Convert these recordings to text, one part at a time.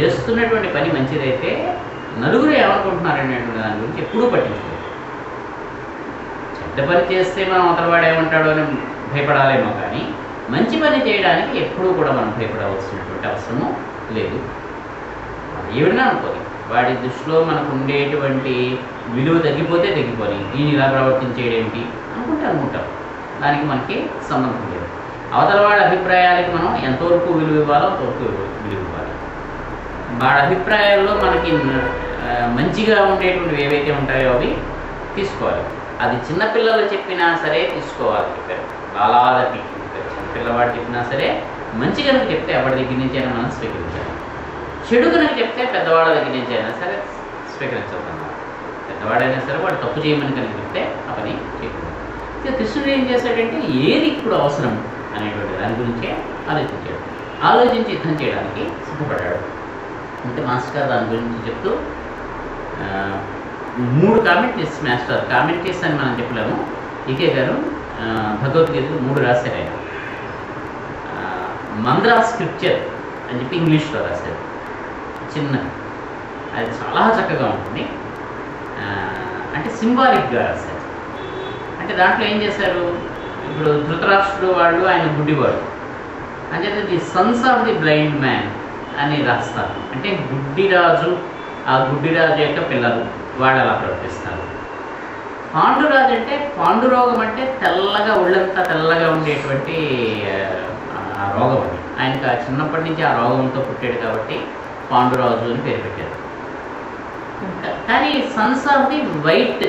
చేస్తున్నటువంటి పని మంచిదైతే నలుగురు ఏమనుకుంటున్నారనేటువంటి దాని గురించి ఎప్పుడూ పట్టించుకోరు. చెడ్డ పని చేస్తే మనం అవతలవాడు ఏమంటాడో అని భయపడాలేమో కానీ మంచి పని చేయడానికి ఎప్పుడూ కూడా మనం భయపడవలసినటువంటి అవసరము లేదు. ఏమైనా అనుకోని వాడి దృష్టిలో మనకు ఉండేటువంటి విలువ తగ్గిపోతే తగ్గిపోని, ఈయన ఇలా ప్రవర్తించేయడేమిటి అనుకుంటాం. దానికి మనకి సంబంధం లేదు. అవతల వాడి అభిప్రాయాలకి మనం ఎంతవరకు విలువ ఇవ్వాలో అంతవరకు విలువ ఇవ్వాలి. వాడి అభిప్రాయాల్లో మనకి మంచిగా ఉండేటువంటివి ఏవైతే ఉంటాయో అవి తీసుకోవాలి. అది చిన్నపిల్లలు చెప్పినా సరే తీసుకోవాలి చెప్పారు. బాలాలకి చిన్నపిల్లవాడు చెప్పినా సరే మంచి కనుక చెప్తే ఎవరి దగ్గర నుంచి అయినా మనం స్వీకరించాలి. చెడు కనుక చెప్తే పెద్దవాళ్ళ దగ్గర నుంచి అయినా సరే స్వీకరించాలన్నమాట. పెద్దవాడైనా సరే వాడు తప్పు చేయమని కనుక చెప్తే ఆ పని చేయకూడదు. కృష్ణుడు ఏం చేశాడంటే ఏది ఇప్పుడు అవసరం అనేటువంటి దాని గురించే ఆలోచించాడు. ఆలోచించి యుద్ధం చేయడానికి సిద్ధపడ్డాడు. అంటే మాస్టర్ దాని గురించి చెప్తూ 3 కామెంట్రీస్ మాస్టర్ కామెంట్రీస్ అని మనం చెప్పలేము. ఈకే గారు భగవద్గీతలు 3 రాశారు. ఆయన మంద్రా స్క్రిప్చర్ అని చెప్పి ఇంగ్లీష్లో రాశారు. చిన్నది, అది చాలా చక్కగా ఉంటుంది. అంటే సింబాలిక్గా రాశారు. అంటే దాంట్లో ఏం చేశారు, ఇప్పుడు ధృతరాష్ట్రుడు వాళ్ళు ఆయన గుడ్డివాడు అంటే the Sons of the blind man అని రాస్తారు. అంటే గుడ్డిరాజు, ఆ గుడ్డిరాజు యొక్క పిల్లలు వాళ్ళు అలా ప్రవర్తిస్తారు. పాండురాజు అంటే పాండురోగం అంటే తెల్లగా ఒళ్ళంతా తెల్లగా ఉండేటువంటి ఆ రోగం అది. ఆయనకు చిన్నప్పటి నుంచి ఆ రోగంతో పుట్టాడు కాబట్టి పాండురాజు అని పేరు పెట్టారు. కానీ Sons of the white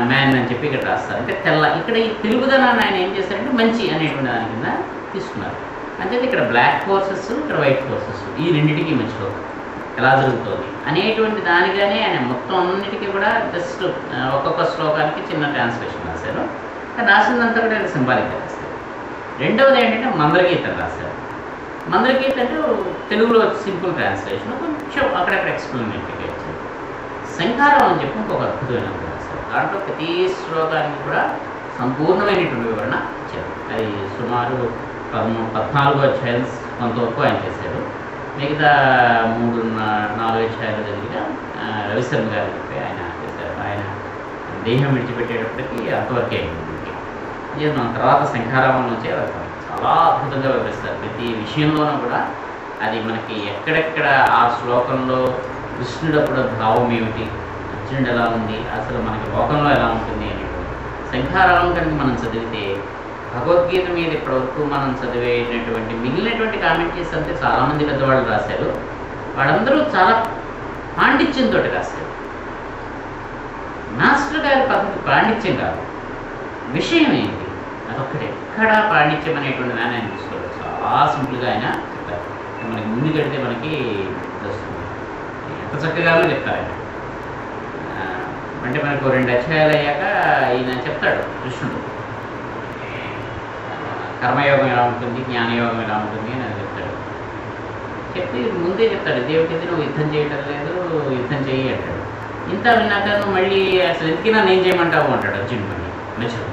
man అని చెప్పి ఇక్కడ రాస్తారు. అంటే తెల్ల, ఇక్కడ ఈ తెలుగుదనాన్ని ఆయన ఏం చేశారంటే మంచి అనేటువంటి దాని కింద తీసుకున్నారు. అంటే ఇక్కడ బ్లాక్ ఫోర్సెస్, ఇక్కడ వైట్ ఫోర్సెస్, ఈ రెండింటికి మధ్యలో ఎలా జరుగుతుంది అనేటువంటి దానిగానే ఆయన మొత్తం అన్నిటికీ కూడా జస్ట్ ఒక్కొక్క శ్లోకానికి చిన్న ట్రాన్స్లేషన్ రాశారు. రాసిందంతా కూడా సింబాలిక్గా రాశారు. రెండవది ఏంటంటే మంద్రగీతం రాశారు. మంద్రగీత అంటే తెలుగులో సింపుల్ ట్రాన్స్లేషన్, కొంచెం అక్కడక్కడ ఎక్స్ప్లెనేటరీగా ఇచ్చారు. శంఖారం అని చెప్పి ఇంకొక అద్భుతమైన రాశారు. దాంట్లో ప్రతి శ్లోకానికి కూడా సంపూర్ణమైనటువంటి వివరణ ఇచ్చారు. అది సుమారు 14 అధ్యాయాలు కొంతవరకు ఆయన చేశారు. మిగతా 3-4 అధ్యాయాల దగ్గర రవిశర్మ గారు చెప్పి ఆయన చేశారు. ఆయన దేహం విడిచిపెట్టేటప్పటికి అంతవరకే అయింది. మనం తర్వాత శంఖారామం నుంచి చాలా అద్భుతంగా వివరిస్తారు. ప్రతి విషయంలోనూ కూడా అది మనకి ఎక్కడెక్కడ ఆ శ్లోకంలో కృష్ణుడు అప్పుడు భావం ఏమిటి, అర్జునుడు ఎలా ఉంది, అసలు మనకి లోకంలో ఎలా ఉంటుంది అనేటువంటి శంఖారామం కనుక మనం చదివితే భగవద్గీత మీద ఇప్పటివరకు మనం చదివేటటువంటి మిగిలినటువంటి కామెంట్రీస్ అంతే చాలామంది పెద్దవాళ్ళు రాశారు. వాళ్ళందరూ చాలా పాండిత్యంతో రాశారు. మాస్టర్ గారి పద్ధతి పాండిత్యం కాదు, విషయం ఏంటి అదొక్కటే. ఎక్కడ పాండిత్యం అనేటువంటి దాన్ని ఆయన తీసుకోలేదు. చాలా సింపుల్గా ఆయన చెప్తారు. మనకి ముందు కడితే మనకి వస్తుంది. ఎంత చక్కగానో చెప్తారు ఆయన. అంటే మనకు 2 అధ్యాయాలు అయ్యాక ఈయన చెప్తాడు కృష్ణుడు కర్మయోగం ఎలా ఉంటుంది, జ్ఞానయోగం ఎలా ఉంటుంది అని అది చెప్తాడు. చెప్పి ముందే చెప్తాడు, దేవుడికి నువ్వు యుద్ధం చేయటం లేదు, యుద్ధం చెయ్యి అంటాడు. ఇంత విన్నాక నువ్వు మళ్ళీ అసలు ఎందుకైనా నేను చేయమంటావు అంటాడు అర్జునుడు. మళ్ళీ మంచిది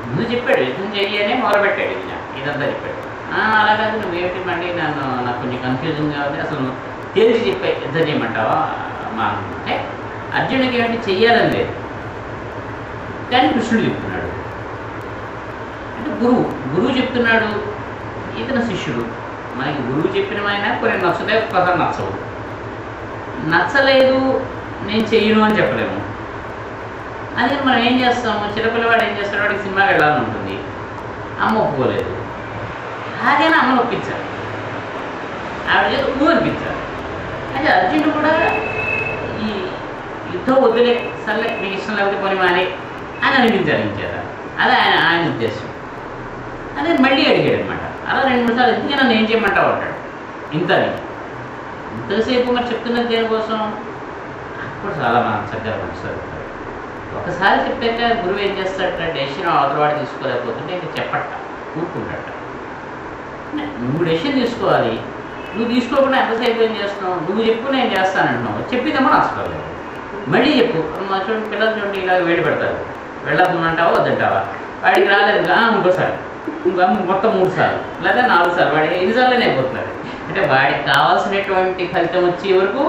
ముందు చెప్పాడు, యుద్ధం చెయ్యి అనే మొదలుపెట్టాడు. ఇదంతా చెప్పాడు. అలా కాదు నువ్వేమిటి మళ్ళీ నాకు కొంచెం కన్ఫ్యూజన్గా ఉంది, అసలు తేల్చి చెప్పే యుద్ధం చేయమంటావా మా అంటే అర్జునుడికి ఏమిటి చెయ్యాలని లేదు, కానీ కృష్ణుడు చెప్తున్నాడు. అంటే గురువు చెప్తున్నాడు, ఇతను శిష్యుడు. మనకి గురువు చెప్పినమైనా కొన్ని నచ్చుతాయి, ఒక్కసారి నచ్చవు. నచ్చలేదు నేను చెయ్యను అని చెప్పలేము. అదే మనం ఏం చేస్తాము, చిన్నపిల్లవాడు ఏం చేస్తాడు, వాడికి సినిమాకి వెళ్ళాలని ఉంటుంది, అమ్మ ఒప్పుకోలేదు. అలాగైనా అమ్మను ఒప్పించాలి, ఆవిడ చేత నువ్వు అనిపించాలి. అయితే అర్జునుడు కూడా ఈ యుద్ధం వద్దులే, సర్లే నీకు ఇష్టం లేకపోతే పని మానే అని అనిపించాలి. అదే ఆయన ఉద్దేశం. అదే మళ్ళీ అడిగాడు అనమాట. అలా 2-3 సార్లు ఎందుకు నన్ను ఏం చేయమంటావు అంటాడు. ఇంతసేపు మరి చెప్తున్నది దేనికోసం, అప్పుడు చాలా చక్కగా మనసు. ఒకసారి చెప్పాక గురువు ఏం చేస్తాడట, డెసిషన్ అవతలవాడు తీసుకోలేకపోతుంటే ఇంకా చెప్పట కూరుకుంటాడట. నువ్వు డెసిషన్ తీసుకోవాలి, నువ్వు తీసుకోకుండా ఎంతసేపు ఏం చేస్తున్నావు, నువ్వు చెప్పు నేను చేస్తానంటున్నావు, చెప్పిదేమో నచ్చుకోలేదు. మళ్ళీ చెప్పు. చూడండి పిల్లలు చూడండి ఇలా వేడి పెడతారు, వెళ్ళద్దుమంటావా వద్దంటావా, వాడికి రాలేదు ఇంకోసారి, మొత్తం 3 సార్లు లేదా 4 సార్లు, వాడి ఎన్నిసార్లు అయిపోతున్నాడు. అంటే వాడికి కావాల్సినటువంటి ఫలితం వచ్చే వరకు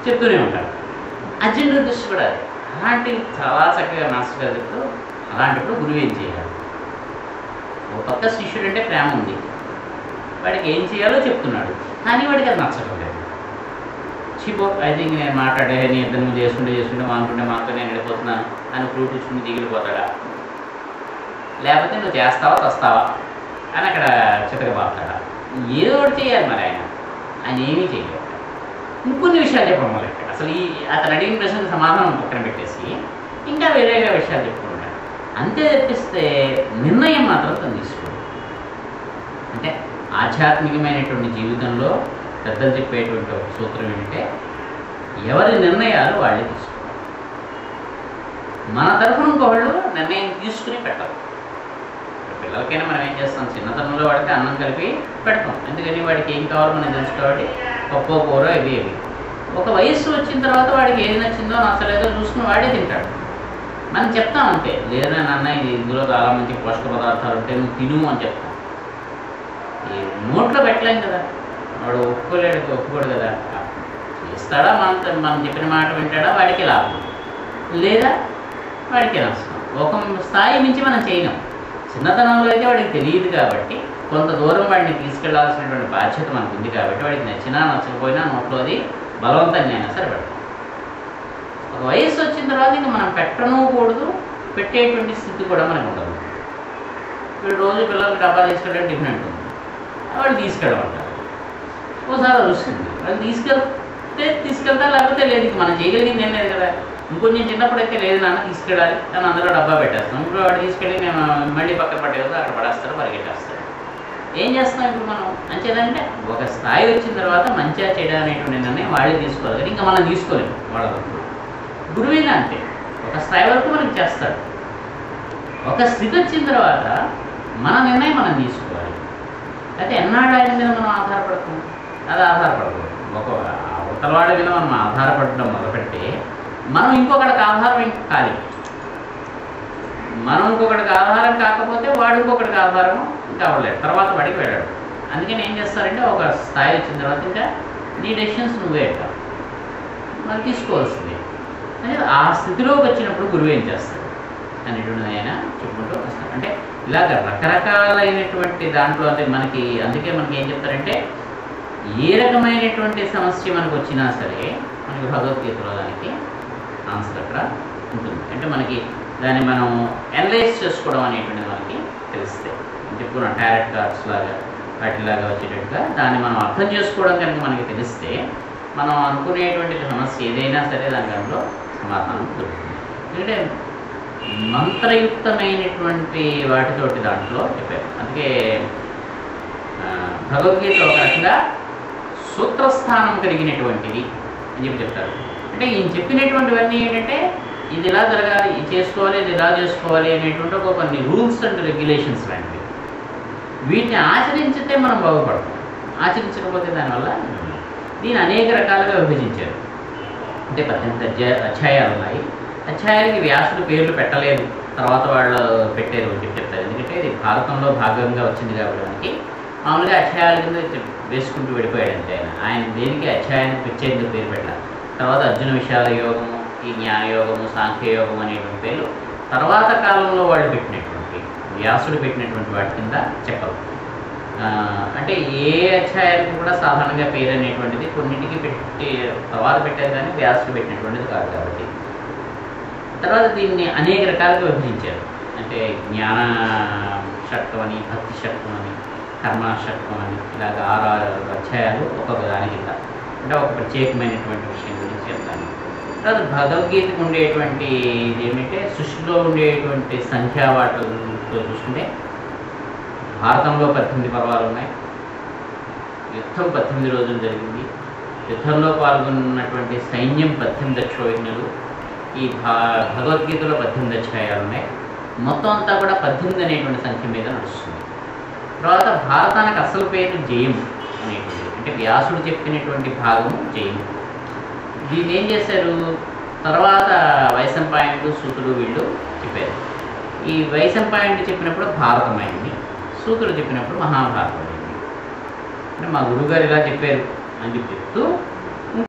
చెప్తూనే ఉంటాడు. అర్జునుడి దృష్టి కూడా అది. అలాంటివి చాలా చక్కగా మాస్టర్ గారు చెప్తూ అలాంటప్పుడు గురువు ఏం చేయాలి. ఒక పక్క శిష్యుడు అంటే ప్రేమ ఉంది, వాడికి ఏం చేయాలో చెప్తున్నాడు, కానీ వాడికి అది నచ్చడం లేదు. చీపో ఐ థింక్ నేను మాట్లాడే నీ ఇద్దరు నువ్వు చేసుకుంటే మాతో నేను వెళ్ళిపోతున్నాను అని ఫ్రూట్ ఇచ్చుకుని దిగిలిపోతాడా, లేకపోతే నువ్వు చేస్తావా వస్తావా అని అక్కడ చితకబాస్తాడా. ఏదో ఒకటి చేయాలి. మరి ఆయన ఏమీ చేయలేదు. ఇంకొన్ని విషయాలు చెప్పడం వల్ల అసలు అతను అడిగిన ప్రశ్నకు సమాధానం పక్కన పెట్టేసి ఇంకా వేరేగా విషయాలు చెప్పుకుంటాడు. అంతే తప్పిస్తే నిర్ణయం మాత్రం తను తీసుకోడు. అంటే ఆధ్యాత్మికమైనటువంటి జీవితంలో పెద్దలు చెప్పేటువంటి ఒక సూత్రం ఏంటంటే ఎవరి నిర్ణయాలు వాళ్ళే తీసుకోవాలి. మన తరఫున ఇంకొకళ్ళు నిర్ణయం తీసుకుని పెట్టాలి. పిల్లలకైనా మనం ఏం చేస్తాం, చిన్నతనంలో వాడికి అన్నం కలిపి పెడతాం. ఎందుకని వాడికి ఏం కావాలో మనం తెలుసు కాబట్టి పప్పు కూర ఇవి ఒక వయస్సు వచ్చిన తర్వాత వాడికి ఏది నచ్చిందో నచ్చలేదో చూసుకుని వాడే తింటాడు. మనం చెప్తాం అంతే, లేదా నాన్న ఇందులో చాలా మంచి పోషక పదార్థాలు ఉంటాయి నువ్వు తిను అని చెప్తాం. ఈ నోట్లో పెట్టలేం కదా, వాడు ఒప్పుకోడు కదా. చేస్తాడా మనం చెప్పిన మాట వింటాడా, వాడికి లాభం లేదా వాడికి నష్టం. ఒక స్థాయి నుంచి మనం చేయలేం. చిన్నతనంలో అయితే వాడికి తెలియదు కాబట్టి కొంత దూరం వాడిని తీసుకెళ్లాల్సినటువంటి బాధ్యత మనకు ఉంది కాబట్టి వాడికి నచ్చినా నచ్చకపోయినా నోట్లో అది బలవంతంగా అయినా సరే పెడతాం. ఒక వయస్సు వచ్చిన తర్వాత ఇంకా మనం పెట్టనూకూడదు, పెట్టేటువంటి స్థితి కూడా మనకు ఉండదు. ఇప్పుడు రోజు పిల్లలకి డబ్బా తీసుకెళ్ళడం టిఫిన్ ఉంటుంది, వాళ్ళు తీసుకెళ్ళమంటారు. ఓసారి వస్తుంది, వాళ్ళు తీసుకెళ్తా లేకపోతే లేదు. మనం చేయగలిగింది ఏం లేదు కదా. ఇంకొంచెం చిన్నప్పుడైతే లేదు నాన్న తీసుకెళ్ళాలి అని అందులో డబ్బా పెట్టేస్తాం. ఇప్పుడు వాడు తీసుకెళ్ళి నేను మళ్ళీ పక్కన పట్టేది అక్కడ పడేస్తారు, పరిగెట్టేస్తారు. ఏం చేస్తున్నాం ఇప్పుడు మనం? అంచేదంటే ఒక స్థాయి వచ్చిన తర్వాత మంచిగా చేయడం అనేటువంటి నిర్ణయం వాళ్ళే తీసుకోవాలి కానీ ఇంకా మనం తీసుకోలేము. వాళ్ళ వరకు గురువైనా అంతే, ఒక స్థాయి వరకు మనకి చేస్తాడు. ఒక స్థితి వచ్చిన తర్వాత మన నిర్ణయం మనం తీసుకోవాలి. అయితే ఎన్నాడు ఆయన మీద మనం ఆధారపడతాం, అది ఆధారపడకూడదు. ఒక అవతలవాడి మీద మనం ఆధారపడడం మొదలుపెడితే మనం ఇంకొకటికి ఆధారం కాలి. మనం ఇంకొకటికి ఆధారం కాకపోతే వాడు ఇంకొకటికి ఆధారం కావలేదు, తర్వాత వాడికి వెళ్ళాడు. అందుకని ఏం చేస్తారంటే ఒక స్థాయి వచ్చిన తర్వాత ఇంకా నీ డెసిషన్స్ నువ్వే మరి తీసుకోవాల్సిందే. ఆ స్థితిలోకి వచ్చినప్పుడు గురువు ఏం చేస్తాడు అనేటువంటిది ఆయన చెప్పుకుంటూ వస్తాడు. అంటే ఇలాగ రకరకాలైనటువంటి దాంట్లో అంటే మనకి అందుకే మనకి ఏం చెప్తారంటే ఏ రకమైనటువంటి సమస్య మనకు వచ్చినా సరే మనకి భగవద్గీతలో దానికి ఆన్సర్ అక్కడ ఉంటుంది. అంటే మనకి దాన్ని మనం అనలైజ్ చేసుకోవడం అనేటువంటిది మనకి తెలిస్తే చెప్పుకున్నాం టారెట్ కార్డ్స్ లాగా వాటిలాగా వచ్చేటట్టుగా దాన్ని మనం అర్థం చేసుకోవడం కనుక మనకి తెలిస్తే మనం అనుకునేటువంటి సమస్య ఏదైనా సరే దాని దాంట్లో సమాధానం దొరుకుతుంది. ఎందుకంటే మంత్రయుక్తమైనటువంటి వాటితోటి దాంట్లో చెప్పారు. అందుకే భగవద్గీత ఒక రకంగా సూత్రస్థానం కలిగినటువంటిది అని చెప్పి చెప్తారు. అంటే ఈయన చెప్పినటువంటివన్నీ ఏంటంటే ఇది ఇలా జరగాలి, ఇది చేసుకోవాలి, ఇది ఇలా చేసుకోవాలి అనేటువంటి ఒక కొన్ని రూల్స్ అండ్ రెగ్యులేషన్స్ లాంటివి. వీటిని ఆచరించితే మనం బాగుపడతాం, ఆచరించకపోతే దానివల్ల దీన్ని అనేక రకాలుగా విభజించారు. అంటే 18 అధ్యాయాలు ఉన్నాయి. అధ్యాయాలకి వ్యాసుడు పేర్లు పెట్టలేదు, తర్వాత వాళ్ళు పెట్టారు అని చెప్పి చెప్తారు. ఎందుకంటే ఇది భారతంలో భాగంగా వచ్చింది కాబట్టి మామూలుగా అధ్యాయాల కింద వేసుకుంటూ వెళ్ళిపోయాడు అంతే. ఆయన దేనికి అధ్యాయానికి ప్రత్యేకంగా పేరు పెట్టాలి. తర్వాత అర్జున విషాద యోగము, ఈ జ్ఞానయోగము, సాంఖ్యయోగం అనేటువంటి పేర్లు తర్వాత కాలంలో వాళ్ళు పెట్టినటువంటి వ్యాసుడు పెట్టినటువంటి వాటి కింద చెప్పరు. అంటే ఏ అధ్యాయానికి కూడా సాధారణంగా పేరు అనేటువంటిది కొన్నింటికి పెట్టి తర్వాత పెట్టారు కానీ వ్యాసుడు పెట్టినటువంటిది కాదు కాబట్టి తర్వాత దీన్ని అనేక రకాలుగా విభజించారు. అంటే జ్ఞాన షట్కం అని, భక్తి షట్కం అని, కర్మ షట్కం అని ఇలాగ 6 అధ్యాయాలు ఒక్కొక్క దాని కింద అంటే ఒక ప్రత్యేకమైనటువంటి విషయం గురించి చెప్తాను. తర్వాత భగవద్గీతకు ఉండేటువంటి ఇది ఏమిటంటే సృష్టిలో ఉండేటువంటి సంఖ్యా వాటితో చూసుకుంటే భారతంలో 18 పర్వాలు ఉన్నాయి. యుద్ధం 18 రోజులు జరిగింది. యుద్ధంలో పాల్గొన్నటువంటి సైన్యం 18 అక్షోహిణులు. ఈ భగవద్గీతలో 18 అధ్యాయాలు ఉన్నాయి. మొత్తం అంతా కూడా 18 అనేటువంటి సంఖ్య మీద నడుస్తుంది. తర్వాత భారతానికి అసలు పేరు జయం అనేటువంటి, అంటే వ్యాసుడు చెప్పినటువంటి భాగము జయం. దీన్ని ఏం చేశారు తర్వాత వైశంపాయనుడు, సూతుడు వీళ్ళు చెప్పారు. ఈ వైశంపాయనుడు చెప్పినప్పుడు భారతం అయింది, సూతుడు చెప్పినప్పుడు మహాభారతం అయింది. అంటే మా గురువుగారు ఇలా చెప్పారు అని చెప్తూ